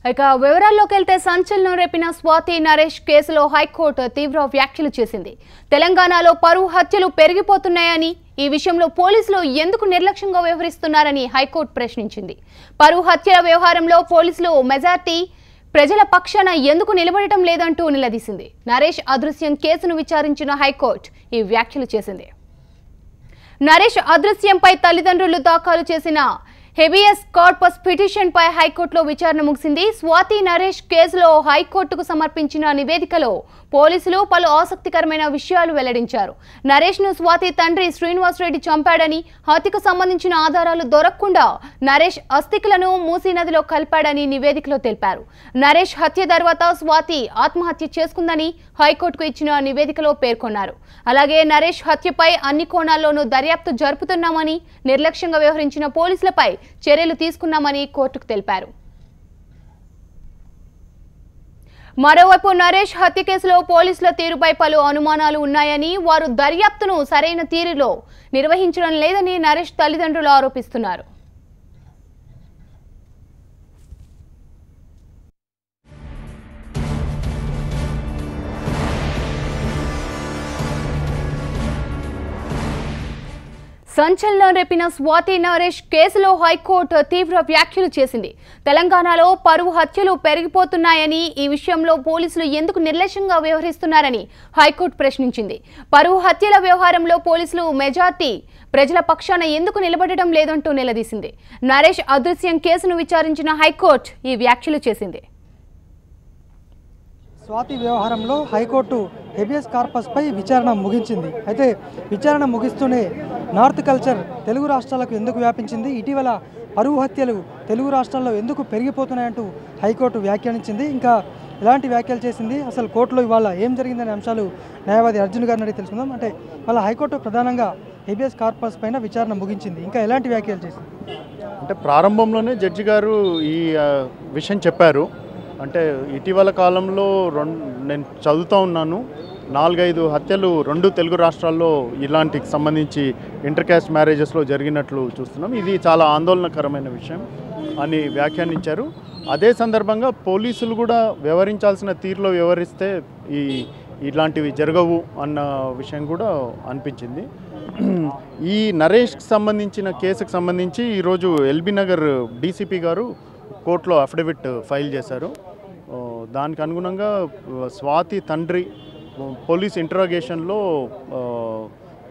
ఇక వివరాల్లోకి వెళ్తే సంచలనం రేపిన స్వాతి నరేష్ కేసులో హైకోర్టు తీవ్ర వ్యాఖ్యలు చేసింది. తెలంగాణలో పరువు హత్యలు పెరిగిపోతున్నాయని, ఈ విషయంలో పోలీసులు ఎందుకు నిర్లక్ష్యంగా వ్యవహరిస్తున్నారని హైకోర్టు ప్రశ్నించింది. పరువు హత్యల వ్యవహారంలో పోలీసులు మెజార్టీ ప్రజల పక్షాన ఎందుకు నిలబడటం లేదంటూ నిలదీసింది. నరేష్ అదృశ్యం కేసును విచారించిన హైకోర్టు ఈ వ్యాఖ్యలు చేసింది. నరేష్ అదృశ్యంపై తల్లిదండ్రులు దాఖలు చేసిన హెబియస్ కార్పస్ పిటిషన్ పై హైకోర్టులో విచారణ ముగిసింది. స్వాతి నరేష్ కేసులో హైకోర్టుకు సమర్పించిన నివేదికలో పోలీసులు పలు ఆసక్తికరమైన విషయాలు వెల్లడించారు. నరేష్ ను స్వాతి తండ్రి శ్రీనివాస్ రెడ్డి చంపాడని, హత్యకు సంబంధించిన ఆధారాలు దొరకకుండా నరేష్ అస్థికలను మూసీ నదిలో కలిపాడని నివేదికలో తెలిపారు. నరేష్ హత్య తర్వాత స్వాతి ఆత్మహత్య చేసుకుందని హైకోర్టుకు ఇచ్చిన నివేదికలో పేర్కొన్నారు. అలాగే నరేష్ హత్యపై అన్ని కోణాల్లోనూ దర్యాప్తు జరుపుతున్నామని, నిర్లక్ష్యంగా వ్యవహరించిన పోలీసులపై చర్యలు తీసుకున్నామని కోర్టుకు తెలిపారు. మరోవైపు నరేష్ హత్య కేసులో పోలీసుల తీరుపై పలు అనుమానాలు ఉన్నాయని, వారు దర్యాప్తును సరైన తీరులో నిర్వహించడం లేదని నరేష్ తల్లిదండ్రులు ఆరోపిస్తున్నారు. సంచలనం రేపిన స్వాతి నరేష్ కేసులో హైకోర్టు తీవ్ర వ్యాఖ్యలు చేసింది. తెలంగాణలో పరువు హత్యలు పెరిగిపోతున్నాయని, ఈ విషయంలో పోలీసులు ఎందుకు నిర్లక్ష్యంగా వ్యవహరిస్తున్నారని హైకోర్టు ప్రశ్నించింది. పరువు హత్యల వ్యవహారంలో పోలీసులు మెజార్టీ ప్రజల పక్షాన ఎందుకు నిలబడటం లేదంటూ నిలదీసింది. నరేష్ అదృశ్యం కేసును విచారించిన హైకోర్టు ఈ వ్యాఖ్యలు చేసింది. స్వాతి వ్యవహారంలో హైకోర్టు హెబియస్ కార్పస్ పై విచారణ ముగించింది. అయితే విచారణ ముగిస్తూనే నార్త్ కల్చర్ తెలుగు రాష్ట్రాలకు ఎందుకు వ్యాపించింది, ఇటీవల పరువు హత్యలు తెలుగు రాష్ట్రాల్లో ఎందుకు పెరిగిపోతున్నాయంటూ హైకోర్టు వ్యాఖ్యానించింది. ఇంకా ఎలాంటి వ్యాఖ్యలు చేసింది, అసలు కోర్టులో ఇవాళ ఏం జరిగిందనే అంశాలు న్యాయవాది అర్జున్ గారిని అడిగి తెలుసుకుందాం. అంటే వాళ్ళ హైకోర్టు ప్రధానంగా హెబియస్ కార్పస్ పైన విచారణ ముగించింది, ఇంకా ఎలాంటి వ్యాఖ్యలు చేసింది? అంటే ప్రారంభంలోనే జడ్జి గారు ఈ విషయం చెప్పారు. అంటే ఇటీవల కాలంలో నేను చదువుతూ ఉన్నాను, 4-5 హత్యలు 2 తెలుగు రాష్ట్రాల్లో ఇలాంటికి సంబంధించి ఇంటర్ క్యాస్ట్ మ్యారేజెస్లో జరిగినట్లు చూస్తున్నాం. ఇది చాలా ఆందోళనకరమైన విషయం అని వ్యాఖ్యానించారు. అదే సందర్భంగా పోలీసులు కూడా వ్యవహరించాల్సిన తీరులో వ్యవహరిస్తే ఇలాంటివి జరగవు అన్న విషయం కూడా అనిపించింది. ఈ నరేష్కి సంబంధించిన కేసుకు సంబంధించి ఈరోజు ఎల్బీ నగర్ డీసీపీ గారు కోర్టులో అఫిడవిట్ ఫైల్ చేశారు. దానికి అనుగుణంగా స్వాతి తండ్రి పోలీస్ ఇంటరాగేషన్లో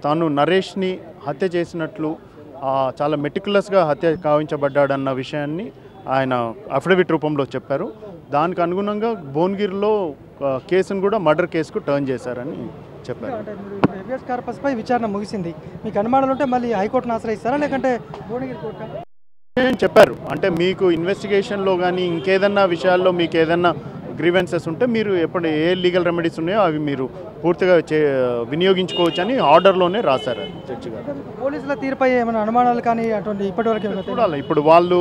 తాను నరేష్ని హత్య చేసినట్లు, చాలా మెటిక్యులస్గా హత్య కావించబడ్డాడన్న విషయాన్ని ఆయన అఫిడవిట్ రూపంలో చెప్పారు. దానికి అనుగుణంగా భువనగిరిలో కేసును కూడా మర్డర్ కేసుకు టర్న్ చేశారని చెప్పారు. హెబియస్ కార్పస్ పై విచారణ ముగిసింది, మీకు అనుమానాలు ఉంటే మళ్ళీ హైకోర్టును ఆశ్రయిస్తారా లేకంటే భువనగిరి కోర్టు చెప్పారు? అంటే మీకు ఇన్వెస్టిగేషన్లో కానీ ఇంకేదన్నా విషయాల్లో మీకు ఏదన్నా గ్రీవెన్సెస్ ఉంటే మీరు ఎప్పుడు ఏ లీగల్ రెమెడీస్ ఉన్నాయో అవి మీరు పూర్తిగా వినియోగించుకోవచ్చు అని ఆర్డర్లోనే రాశారు జడ్జి గారు. పోలీసుల తీరుపై ఏమైనా అనుమానాలు కానీ అటువంటి ఇప్పటివరకు చూడాలి. ఇప్పుడు వాళ్ళు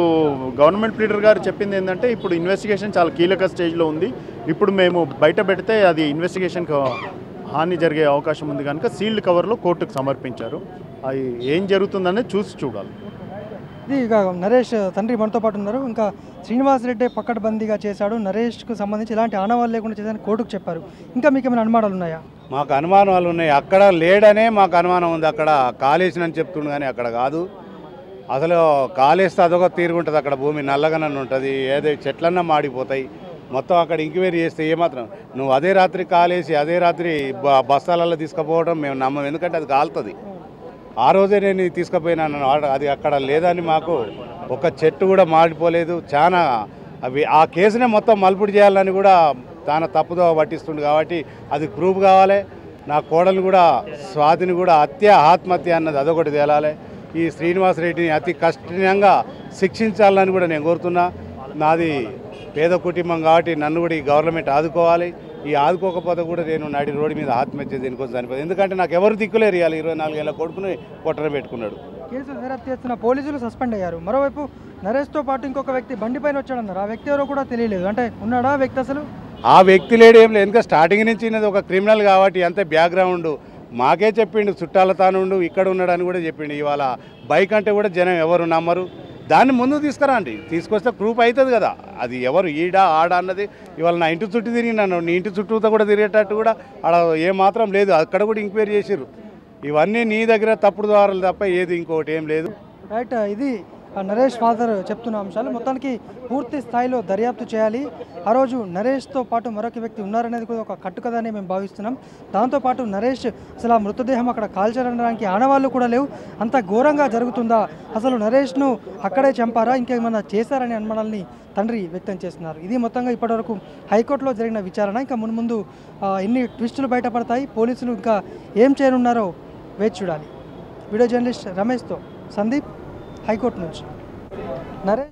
గవర్నమెంట్ లీడర్ గారు చెప్పింది ఏంటంటే, ఇప్పుడు ఇన్వెస్టిగేషన్ చాలా కీలక స్టేజ్లో ఉంది, ఇప్పుడు మేము బయట పెడితే అది ఇన్వెస్టిగేషన్కి హాని జరిగే అవకాశం ఉంది కనుక సీల్డ్ కవర్లో కోర్టుకు సమర్పించారు. అది ఏం జరుగుతుందనేది చూడాలి. ఇది ఇక నరేష్ తండ్రి మనతో పాటు ఉన్నారు. ఇంకా శ్రీనివాస్ రెడ్డి పక్కడబందీగా చేశాడు, నరేష్కు సంబంధించి ఎలాంటి ఆనవాళ్ళు లేకుండా చేశారని కోర్టుకు చెప్పారు. ఇంకా మీకు ఏమైనా అనుమానాలు ఉన్నాయా? మాకు అనుమానాలు ఉన్నాయి. అక్కడ లేడనే మాకు అనుమానం ఉంది. అక్కడ కాలేసినని చెప్తుండు కానీ అక్కడ కాదు. అసలు కాలేస్తే అదొక తీరుగుంటుంది, అక్కడ భూమి నల్లగానని ఉంటుంది, ఏదో చెట్లన్నా మాడిపోతాయి. మొత్తం అక్కడ ఎంక్వైరీ చేస్తే ఏమాత్రం నువ్వు అదే రాత్రి కాలేసి అదే రాత్రి బస్తాలలో తీసుకుపోవడం మేము నమ్మం, ఎందుకంటే అది కాలుతుంది. ఆ రోజే నేను తీసుకుపోయినాను, అది అక్కడ లేదని మాకు ఒక చెట్టు కూడా మాడిపోలేదు. చాలా ఆ కేసునే మొత్తం మలుపుడు చేయాలని కూడా చాలా తప్పుదో పట్టిస్తుంది. కాబట్టి అది ప్రూఫ్ కావాలి. నా కోడలు కూడా స్వాతిని కూడా ఆత్మహత్య అన్నది అదొకటి తేలాలి. ఈ శ్రీనివాస్ రెడ్డిని అతి కఠినంగా శిక్షించాలని కూడా నేను కోరుతున్నా. నాది పేద కుటుంబం కాబట్టి నన్ను కూడా ఈ గవర్నమెంట్ ఆదుకోవాలి. ఈ ఆదుకోకపోతే కూడా నేను నడి రోడ్డు మీద ఆత్మహత్య దీనికోసం చనిపోయింది. ఎందుకంటే నాకు ఎవరు దిక్కులేరు. ఇవ్వాలి 24 ఏళ్ళ కొడుకుని పొట్టన పెట్టుకున్నాడు. కేసు దర్యాప్తు చేస్తున్న పోలీసులు సస్పెండ్ అయ్యారు. మరోవైపు నరేష్తో పాటు ఇంకొక వ్యక్తి బండి పైన వచ్చాడన్నారు. ఆ వ్యక్తి ఎవరో కూడా తెలియలేదు. అంటే ఉన్నాడా వ్యక్తి? అసలు ఆ వ్యక్తి లేడు, ఏం లేదు. ఎందుకంటే స్టార్టింగ్ నుంచి ఇది ఒక క్రిమినల్ కాబట్టి అంతే బ్యాక్గ్రౌండ్ మాకే చెప్పిండు, చుట్టాల తానుండు ఇక్కడ ఉన్నాడని కూడా చెప్పిండు. ఇవాళ బైక్ అంటే కూడా జనం ఎవరు నమ్మరు. దాన్ని ముందుకు తీసుకురండి, తీసుకొస్తే ప్రూఫ్ అవుతుంది కదా అది ఎవరు ఈడ ఆడ అన్నది. ఇవాళ నా ఇంటి చుట్టూ తిరిగినాను, నీ ఇంటి చుట్టూతో కూడా తిరిగేటట్టు కూడా ఆడ ఏమాత్రం లేదు, అక్కడ కూడా ఎంక్వైరీ చేసిర్రు. ఇవన్నీ నీ దగ్గర తప్పుడు ద్వారాలు తప్ప ఏది ఇంకొకటి ఏం లేదు. రైట్, ఇది నరేష్ ఫాదర్ చెప్తున్న అంశాలు. మొత్తానికి పూర్తి స్థాయిలో దర్యాప్తు చేయాలి. ఆ రోజు నరేష్తో పాటు మరొక వ్యక్తి ఉన్నారనేది కూడా ఒక కట్టుకథనే మేము భావిస్తున్నాం. దాంతోపాటు నరేష్ అసలు ఆ మృతదేహం అక్కడ కాల్చడానికి ఆనవాళ్ళు కూడా లేవు. అంత ఘోరంగా జరుగుతుందా, అసలు నరేష్ను అక్కడే చంపారా, ఇంకేమన్నా చేశారనే అనుమానాల్ని తండ్రి వ్యక్తం చేస్తున్నారు. ఇది మొత్తంగా ఇప్పటివరకు హైకోర్టులో జరిగిన విచారణ. ఇంకా మున్ముందు ఎన్ని ట్విస్టులు బయటపడతాయి, పోలీసులు ఇంకా ఏం చేయనున్నారో వేచి చూడాలి. వీడియో జర్నలిస్ట్ రమేష్తో సందీప్, హైకోర్టు నుంచి. నరేష్.